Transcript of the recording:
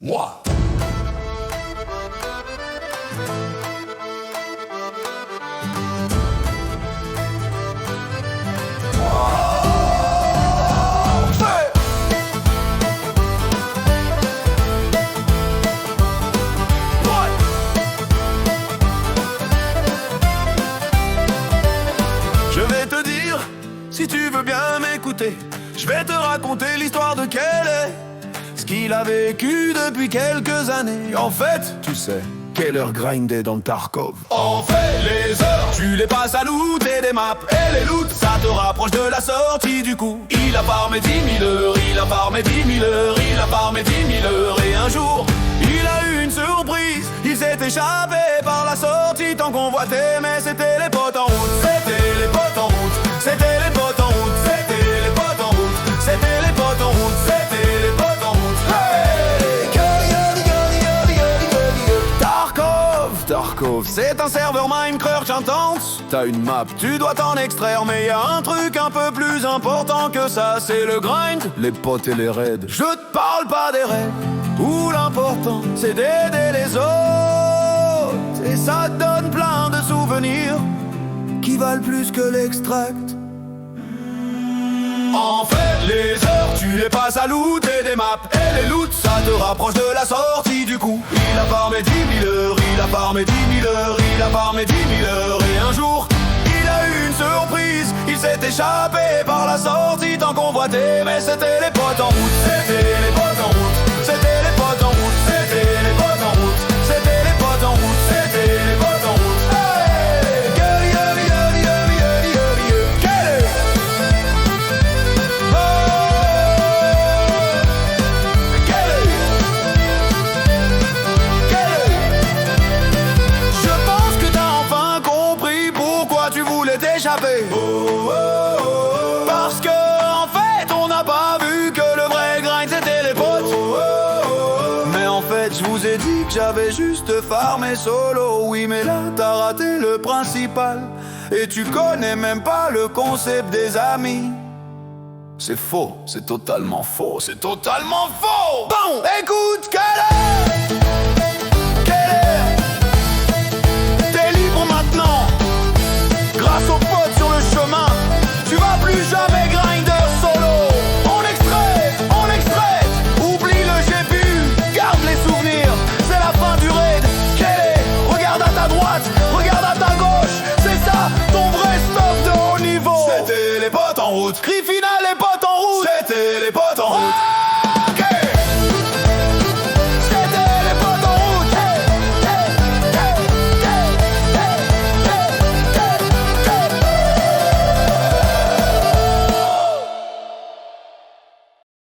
Moi. Je vais te dire, si tu veux bien m'écouter, je vais te raconter l'histoire de Kelly, ce qu'il a vécu depuis quelques années. En fait, tu sais, Keller grindait dans le Tarkov. On fait les heures. Tu les passes à looter des maps et les loots, ça te rapproche de la sortie du coup. Il a farmé 10 000 heures, il a farmé 10 000 heures, il a farmé 10 000 heures. Et un jour, il a eu une surprise, il s'est échappé par la sortie tant convoité. Mais c'était les potes en route, c'était les potes en route, c'était les potes en route, c'était les potes en route, c'était les potes en route, c'était les potes en route. Hey! Tarkov, c'est un serveur Minecraft intense. T'as une map, tu dois t'en extraire, mais y a un truc un peu plus important que ça, c'est le grind, les potes et les raids. Je te parle pas des raids, où l'important c'est d'aider les autres. Et ça te donne plein de souvenirs qui valent plus que l'extract. En fait, les heures, tu les passes à looter des maps et les loots, ça te rapproche de la sortie du coup. Il a farmé 10 000 heures, il a farmé 10 000 heures, il a farmé 10 000 heures. Et un jour, il a eu une surprise, il s'est échappé par la sortie tant convoité. Mais c'était les potes en route, c'était les potes en route, c'était les potes en route, c'était les potes en route, c'était les potes en route, c'était les potes en route. Parce que en fait on n'a pas vu que le vrai grind c'était les potes. Mais en fait je vous ai dit que j'avais juste farmé solo. Oui mais là t'as raté le principal. Et tu connais même pas le concept des amis. C'est faux, c'est totalement faux, c'est totalement faux. Bon,